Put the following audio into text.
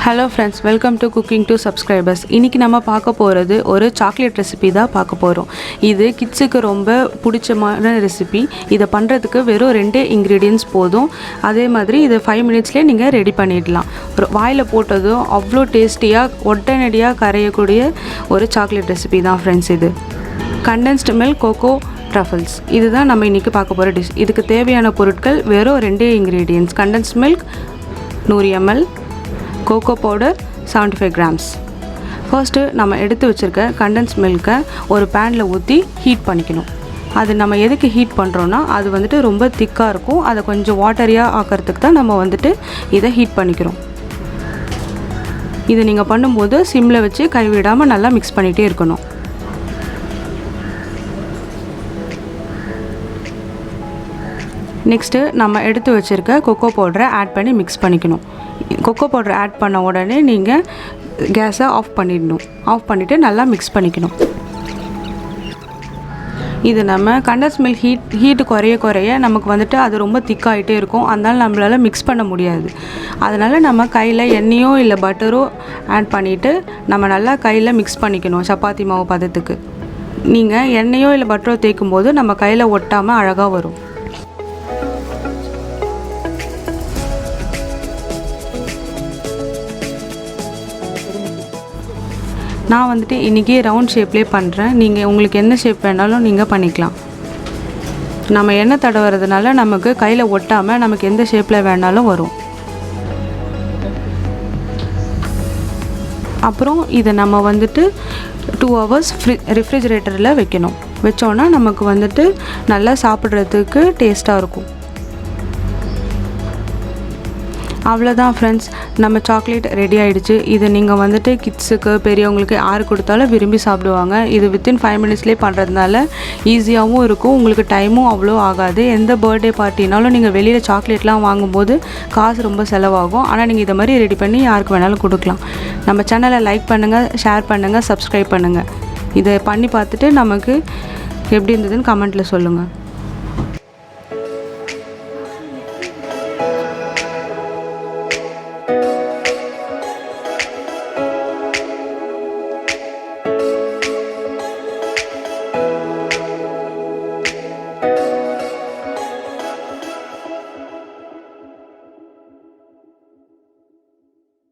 Hello friends, welcome to cooking to subscribers. இன்றைக்கி நம்ம பார்க்க போகிறது ஒரு சாக்லேட் ரெசிபி தான் பார்க்க போகிறோம். இது கிட்ஸுக்கு ரொம்ப பிடிச்சமான ரெசிபி. இதை பண்ணுறதுக்கு வெறும் 2 இன்க்ரீடியன்ட்ஸ் போதும். அதே மாதிரி இதை 5 மினிட்ஸ்லேயே நீங்கள் ரெடி பண்ணிடலாம். வாயில் போட்டதும் அவ்வளோ டேஸ்டியாக உடனடியாக கரையக்கூடிய ஒரு சாக்லேட் ரெசிபி தான் ஃப்ரெண்ட்ஸ் இது. கண்டென்ஸ்டு மில்க் கோகோ ட்ரஃபிள்ஸ் இதுதான் நம்ம இன்றைக்கி பார்க்க போகிற டிஷ். இதுக்கு தேவையான பொருட்கள் வெறும் 2 ingredients: condensed milk 100 ml, cocoa powder 75 grams. First நம்ம எடுத்து வச்சுருக்க கண்டென்ஸ் மில்கை ஒரு பேனில் ஊற்றி ஹீட் பண்ணிக்கணும். அது நம்ம எதுக்கு ஹீட் பண்ணுறோன்னா, அது வந்துட்டு ரொம்ப திக்காக இருக்கும். அதை கொஞ்சம் வாட்டரியாக ஆக்கிறதுக்கு தான் நம்ம இதை ஹீட் பண்ணிக்கிறோம். இதை நீங்கள் பண்ணும்போது சிம்மில் வச்சு கைவிடாமல் நல்லா மிக்ஸ் பண்ணிகிட்டே இருக்கணும். நெக்ஸ்ட்டு நம்ம எடுத்து வச்சுருக்க கொக்கோ பவுடரை ஆட் பண்ணி மிக்ஸ் பண்ணிக்கணும். கொக்கோ பவுடர் ஆட் பண்ண உடனே நீங்கள் கேஸை ஆஃப் பண்ணிடணும். ஆஃப் பண்ணிவிட்டு நல்லா மிக்ஸ் பண்ணிக்கணும். இது நம்ம கண்டென்ஸ் மில்க் ஹீட்டு குறைய நமக்கு அது ரொம்ப திக்காகிட்டே இருக்கும். அதனால் நம்மளால் மிக்ஸ் பண்ண முடியாது. அதனால் நம்ம கையில் எண்ணெயோ இல்லை பட்டரோ ஆட் பண்ணிவிட்டு நம்ம நல்லா கையில் மிக்ஸ் பண்ணிக்கணும். சப்பாத்தி மாவு பதத்துக்கு நீங்கள் எண்ணெயோ இல்லை பட்டரோ தேய்க்கும் போது நம்ம கையில் ஒட்டாமல் அழகாக வரும். நான் இன்றைக்கி ரவுண்ட் ஷேப்லேயே பண்ணுறேன். நீங்கள் உங்களுக்கு என்ன ஷேப் வேணாலும் நீங்கள் பண்ணிக்கலாம். நம்ம எண்ணெய் தடவுறதுனால நமக்கு கையில் ஒட்டாமல் நமக்கு எந்த ஷேப்பில் வேணாலும் வரும். அப்புறம் இதை நம்ம 2 hours ரெஃப்ரிஜரேட்டரில் வைக்கணும். வச்சோன்னா நமக்கு நல்லா சாப்பிட்றதுக்கு டேஸ்ட்டாக இருக்கும். அவ்வளோதான் ஃப்ரெண்ட்ஸ், நம்ம சாக்லேட் ரெடி ஆகிடுச்சு. இதை நீங்கள் கிட்ஸுக்கு பெரியவங்களுக்கு யாரு கொடுத்தாலும் விரும்பி சாப்பிடுவாங்க. இது வித்தின் 5 மினிட்ஸ்லேயே பண்ணுறதுனால ஈஸியாகவும் இருக்கும். உங்களுக்கு டைமும் அவ்வளோ ஆகாது. எந்த பர்த்டே பார்ட்டினாலும் நீங்கள் வெளியில் சாக்லேட்லாம் வாங்கும்போது காசு ரொம்ப செலவாகும். ஆனால் நீங்கள் இதை மாதிரி ரெடி பண்ணி யாருக்கு வேணாலும் கொடுக்கலாம். நம்ம சேனலை லைக் பண்ணுங்கள், ஷேர் பண்ணுங்கள், சப்ஸ்கிரைப் பண்ணுங்கள். இதை பண்ணி பார்த்துட்டு நமக்கு எப்படி இருந்ததுன்னு கமெண்ட்டில் சொல்லுங்கள்.